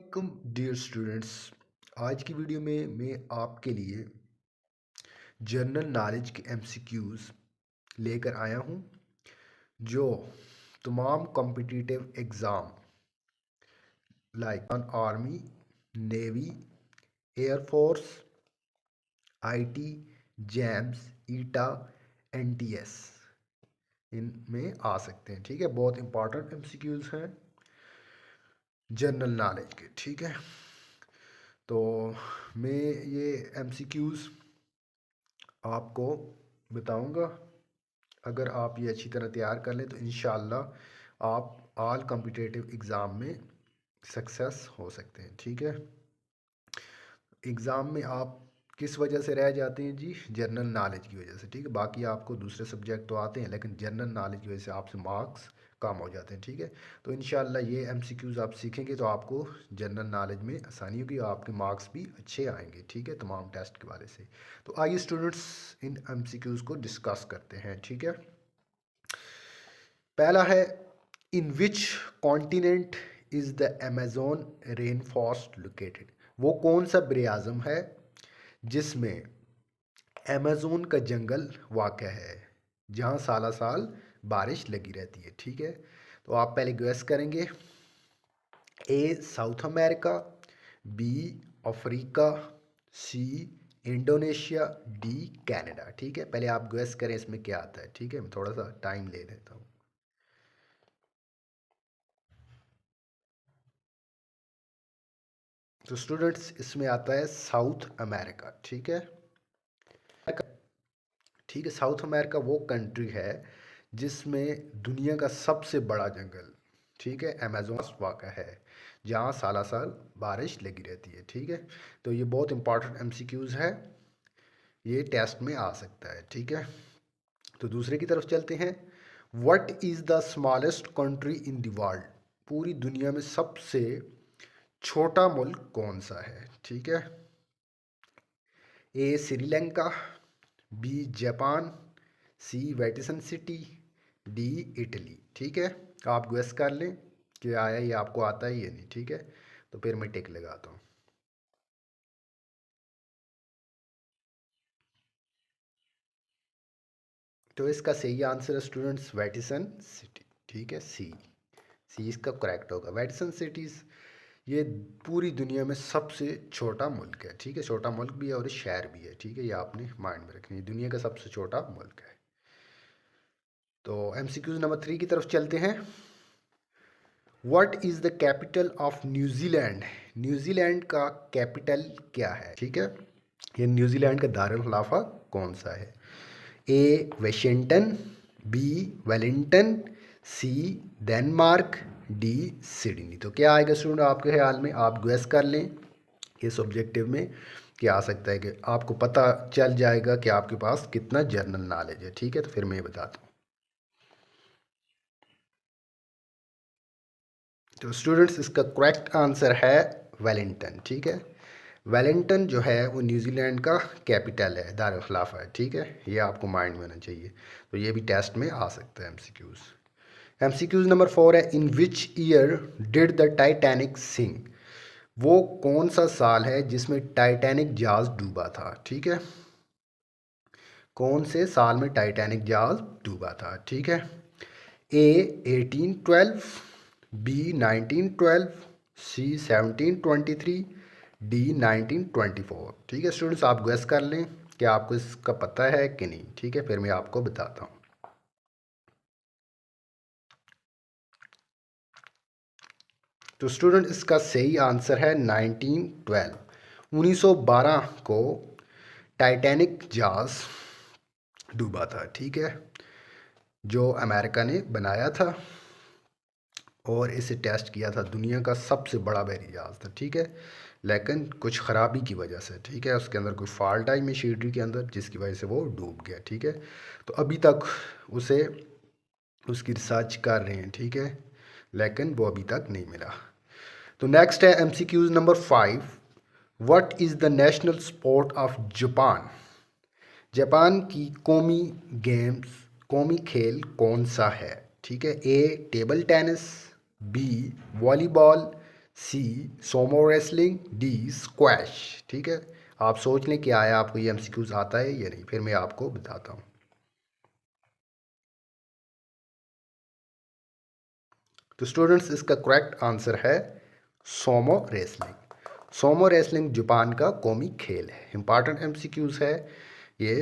Welcome dear students. आज की video में मैं आपके लिए जनरल नॉलेज के एमसीक्यूज़ लेकर आया हूं जो तमाम competitive exam like army, navy, air force, IT, जैम्स, ईटा, एनटीएस इनमें आ सकते हैं। ठीक है, बहुत इंपॉर्टेंट एमसीक्यूज़ हैं जनरल नॉलेज के। ठीक है, तो मैं ये एमसीक्यूज़ आपको बताऊंगा। अगर आप ये अच्छी तरह तैयार कर लें तो इंशाल्लाह आप ऑल कॉम्पिटिटिव एग्ज़ाम में सक्सेस हो सकते हैं। ठीक है, एग्ज़ाम में आप किस वजह से रह जाते हैं जी? जनरल नॉलेज की वजह से। ठीक है, बाकी आपको दूसरे सब्जेक्ट तो आते हैं लेकिन जनरल नॉलेज की वजह से आपसे मार्क्स कम हो जाते हैं। ठीक है, तो इंशाल्लाह ये एमसीक्यूज़ आप सीखेंगे तो आपको जनरल नॉलेज में आसानी होगी, आपके मार्क्स भी अच्छे आएंगे। ठीक है, तमाम टेस्ट के बारे से। तो आइए स्टूडेंट्स इन एमसीक्यूज़ को डिस्कस करते हैं। ठीक है, पहला है, in which continent is the Amazon rain forest located? वो कौन सा बरे आज़म है जिसमें अमेज़ोन का जंगल वाक़ है, जहाँ साला साल बारिश लगी रहती है? ठीक है, तो आप पहले गेस करेंगे। A South America, B Africa, C Indonesia, D Canada. ठीक है, पहले आप गेस करें इसमें क्या आता है। ठीक है, मैं थोड़ा सा टाइम ले लेता हूँ। तो स्टूडेंट्स इसमें आता है साउथ अमेरिका। ठीक है, ठीक है, साउथ अमेरिका वो कंट्री है जिसमें दुनिया का सबसे बड़ा जंगल, ठीक है, अमेज़न वाक़ा है, जहाँ साला साल बारिश लगी रहती है। ठीक है, तो ये बहुत इंपॉर्टेंट एमसीक्यूज़ है, ये टेस्ट में आ सकता है। ठीक है, तो दूसरे की तरफ चलते हैं। What is the smallest country in the world? पूरी दुनिया में सबसे छोटा मुल्क कौन सा है? ठीक है, ए श्रीलंका, बी जापान, सी वेटिसन सिटी, डी इटली। ठीक है, आप गेस कर लें कि आया ये आपको आता है या नहीं। ठीक है, तो फिर मैं टिक लगाता हूँ। तो इसका सही आंसर है स्टूडेंट्स वेटिसन सिटी। ठीक है, सी इसका करेक्ट होगा। वेटिसन सिटीज़ ये पूरी दुनिया में सबसे छोटा मुल्क है। ठीक है, छोटा मुल्क भी है और शहर भी है। ठीक है, ये आपने माइंड में रखनी है, दुनिया का सबसे छोटा मुल्क है। तो एमसीक्यूज नंबर 3 की तरफ चलते हैं। What is the capital of New Zealand? New Zealand का कैपिटल क्या है? ठीक है, ये न्यूजीलैंड का दारुल खिलाफा कौन सा है? A Washington, B Wellington, C Denmark, D Sydney. तो क्या आएगा स्टूडेंट आपके ख्याल में? आप गेस कर लें, ये सब्जेक्टिव में क्या आ सकता है कि आपको पता चल जाएगा कि आपके पास कितना जनरल नॉलेज है। ठीक है, तो फिर मैं बताता हूँ। तो स्टूडेंट्स इसका करेक्ट आंसर है वेलिंगटन। ठीक है, वेलिंगटन जो है वो न्यूजीलैंड का कैपिटल है, दारुल खिलाफा है। ठीक है, ये आपको माइंड में होना चाहिए, तो ये भी टेस्ट में आ सकता है एमसीक्यूज। एमसीक्यूज नंबर 4 है, in which year did the Titanic sink? वो कौन सा साल है जिसमें टाइटैनिक जहाज डूबा था? ठीक है, कौन से साल में टाइटैनिक जहाज डूबा था? ठीक है, ए 1812, बी 1912, सी 1723, डी 1924। ठीक है स्टूडेंट्स, आप गेस कर लें कि आपको इसका पता है कि नहीं। ठीक है, फिर मैं आपको बताता हूँ। तो स्टूडेंट इसका सही आंसर है 1912। 1912 को टाइटैनिक जहाज डूबा था। ठीक है, जो अमेरिका ने बनाया था और इसे टेस्ट किया था, दुनिया का सबसे बड़ा बहरी जहाज़ था। ठीक है, लेकिन कुछ ख़राबी की वजह से, ठीक है, उसके अंदर कोई फॉल्ट आई मशीनरी के अंदर जिसकी वजह से वो डूब गया। ठीक है, तो अभी तक उसे उसकी रिसर्च कर रहे हैं। ठीक है, लेकिन वो अभी तक नहीं मिला। तो नेक्स्ट है MCQs number 5। What is the national sport of Japan? Japan की कौमी गेम्स, कौमी खेल कौन सा है? ठीक है, ए टेबल टेनिस, बी वॉलीबॉल, सी सोमो रेसलिंग, डी स्क्वैश। ठीक है, आप सोच लें क्या है, आपको ये एमसीक्यूज आता है या नहीं, फिर मैं आपको बताता हूँ। तो स्टूडेंट्स इसका करेक्ट आंसर है सोमो रेसलिंग। सोमो रेसलिंग जापान का कौमी खेल है। इंपॉर्टेंट एमसीक्यूज है, ये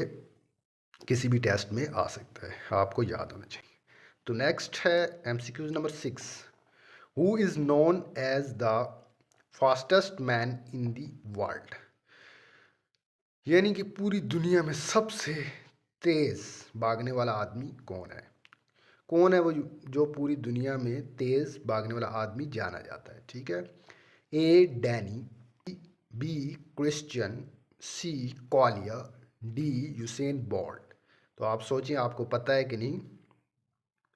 किसी भी टेस्ट में आ सकता है, आपको याद होना चाहिए। तो नेक्स्ट है MCQs number 6। Who is known as the fastest man in the world. यानी कि पूरी दुनिया में सबसे तेज भागने वाला आदमी कौन है। कौन है वो जो पूरी दुनिया में तेज भागने वाला आदमी जाना जाता है। ठीक है, ए डैनी, बी क्रिश्चियन, सी कॉलिया, डी यूसेन बोल्ट। तो आप सोचिए आपको पता है कि नहीं,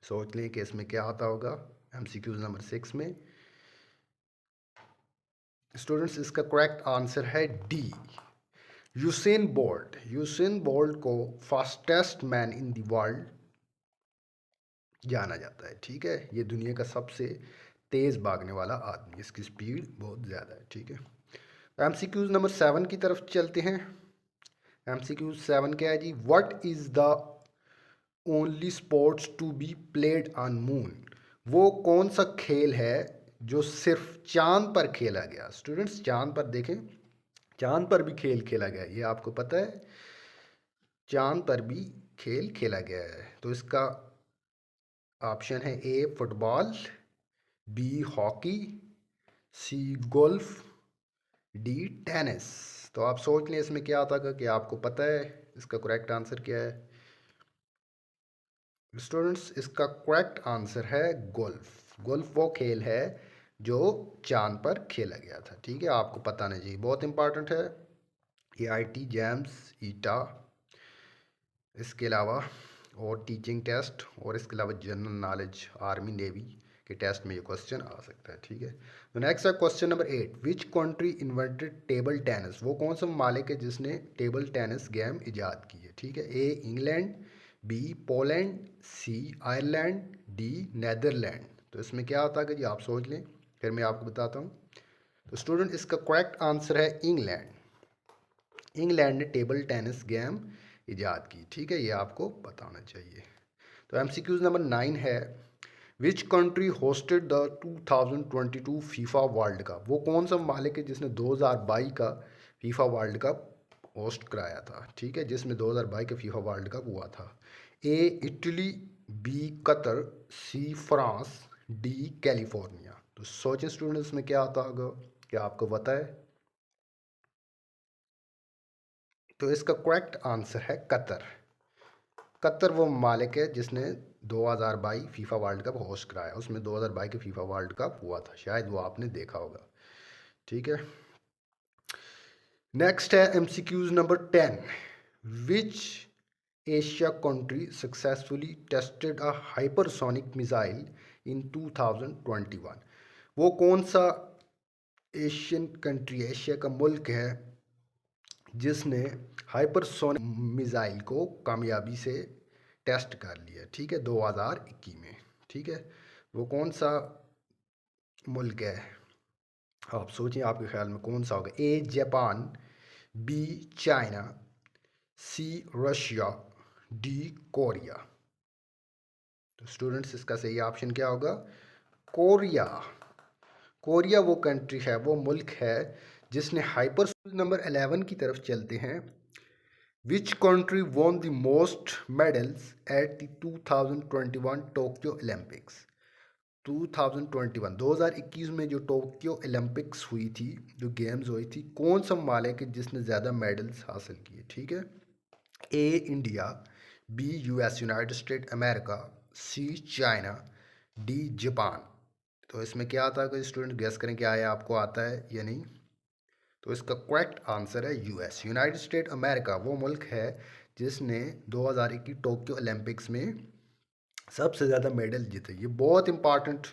सोच लें कि इसमें क्या आता होगा एमसीक्यूज नंबर 6 में। स्टूडेंट्स इसका करेक्ट आंसर है D Usain Bolt. Usain Bolt को fastest man in the world जाना जाता है। ठीक है, ये दुनिया का सबसे तेज भागने वाला आदमी, इसकी स्पीड बहुत ज़्यादा है। ठीक है, एमसीक्यूज नंबर 7 की तरफ चलते हैं। एमसीक्यूज 7 क्या है जी, what is the only sports to be played on moon. वो कौन सा खेल है जो सिर्फ चांद पर खेला गया। स्टूडेंट्स चांद पर देखें, चांद पर भी खेल खेला गया, ये आपको पता है, चांद पर भी खेल खेला गया है। तो इसका ऑप्शन है ए फुटबॉल, बी हॉकी, सी गोल्फ, डी टेनिस। तो आप सोच लें इसमें क्या आता है कि आपको पता है इसका करेक्ट आंसर क्या है। स्टूडेंट्स इसका करेक्ट आंसर है गोल्फ। गोल्फ वो खेल है जो चांद पर खेला गया था। ठीक है, आपको पता नहीं चाहिए, बहुत इंपॉर्टेंट है। ये आईटी जैम्स ईटा, इसके अलावा और टीचिंग टेस्ट और इसके अलावा जनरल नॉलेज आर्मी नेवी के टेस्ट में ये क्वेश्चन आ सकता है। ठीक है, तो नेक्स्ट है question number 8। Which country invented table tennis. वो कौन सा मालिक है जिसने टेबल टेनिस गेम इजाद की है। ठीक है, A England, B Poland, C Ireland, D Netherland. तो इसमें क्या आता है कि आप सोच लें, फिर मैं आपको बताता हूँ। तो स्टूडेंट इसका करेक्ट आंसर है इंग्लैंड। इंग्लैंड ने टेबल टेनिस गेम इजाद की। ठीक है, ये आपको बताना चाहिए। तो एमसीक्यूज नंबर 9 है, which country hosted the 2022 FIFA world cup. वो कौन सा मालिक है जिसने 2022 का फीफा वर्ल्ड कप होस्ट कराया था। ठीक है, जिसमें 2022 का फीफा वर्ल्ड कप हुआ था। A Italy, B Qatar, C France, D California. तो सोचें स्टूडेंट्स में क्या आता होगा, क्या आपको पता है। तो इसका करेक्ट आंसर है कतर। कतर वो मालिक है जिसने 2022 फीफा वर्ल्ड कप होस्ट कराया, उसमें 2022 के फीफा वर्ल्ड कप हुआ था, शायद वो आपने देखा होगा। ठीक है, नेक्स्ट है एमसीक्यूज नंबर 10। विच एशिया कंट्री सक्सेसफुली टेस्टेड अ हाइपरसोनिक मिसाइल इन 2021। वो कौन सा एशियन कंट्री, एशिया का मुल्क है जिसने हाइपरसोनिक मिसाइल को कामयाबी से टेस्ट कर लिया। ठीक है, 2021 में। ठीक है, वो कौन सा मुल्क है, आप सोचिए आपके ख्याल में कौन सा होगा। A Japan, B China, C Russia, D Korea. तो स्टूडेंट्स इसका सही ऑप्शन क्या होगा, कोरिया। कोरिया वो कंट्री है, वो मुल्क है जिसने हाइपर। नंबर 11 की तरफ चलते हैं। Which country won the most medals at the 2021 Tokyo Olympics. 2021 में जो टोक्यो ओलंपिक्स हुई थी, जो गेम्स हुई थी, कौन सा मालिक है जिसने ज़्यादा मेडल्स हासिल किए। ठीक है, A India, B US United State America, C China, D Japan. तो इसमें क्या आता है, स्टूडेंट गेस करें क्या है, आपको आता है या नहीं। तो इसका करेक्ट आंसर है यूएस, यूनाइटेड स्टेट अमेरिका वो मुल्क है जिसने 2021 टोक्यो ओलंपिक्स में सबसे ज़्यादा मेडल जीते। ये बहुत इंपॉर्टेंट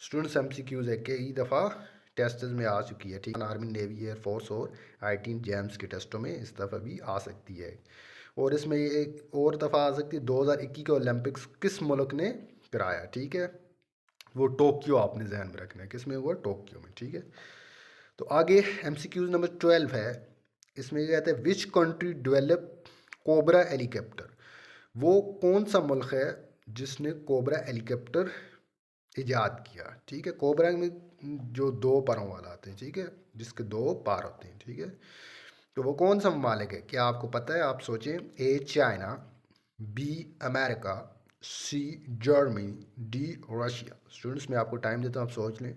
स्टूडेंट्स एमसीक्यूज है, कई दफ़ा टेस्ट में आ चुकी है। ठीक है, आर्मी नेवी एयरफोर्स और आई जैम्स के टेस्टों में इस दफ़ा भी आ सकती है। और इसमें एक और दफ़ा आ सकती है, 2021 के ओलंपिक्स किस मुल्क ने कराया। ठीक है, वो टोक्यो आपने जहन में रखना है, किस में हुआ, टोक्यो में, ठीक है। तो आगे MCQ नंबर 12 है, इसमें ये कहते हैं which country develop cobra helicopter, वो कौन सा मुल्क है जिसने कोबरा हेलीकॉप्टर इजाद किया, ठीक है। कोबरा में जो दो पैरों वाला आते हैं, ठीक है, जिसके दो पार होते हैं, ठीक है। तो वो कौन सा ममालिक है, क्या आपको पता है? आप सोचें, A China, B America, C Germany, D Russia. Students मैं आपको टाइम देता हूँ, आप सोच लें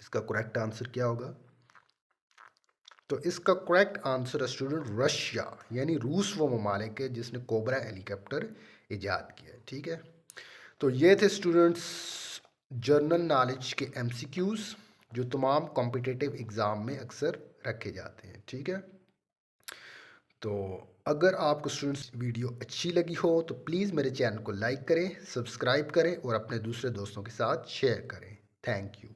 इसका करेक्ट आंसर क्या होगा। तो इसका करेक्ट आंसर है स्टूडेंट रशिया, यानी रूस वो ममालिक है जिसने कोबरा हेलीकॉप्टर इजाद किया है, ठीक है। तो ये थे स्टूडेंट्स जनरल नॉलेज के MCQs जो तमाम कॉम्पिटिटिव एग्ज़ाम में अक्सर रखे जाते हैं, ठीक है। तो अगर आपको स्टूडेंट्स वीडियो अच्छी लगी हो तो प्लीज़ मेरे चैनल को लाइक करें, सब्सक्राइब करें और अपने दूसरे दोस्तों के साथ शेयर करें। Thank you.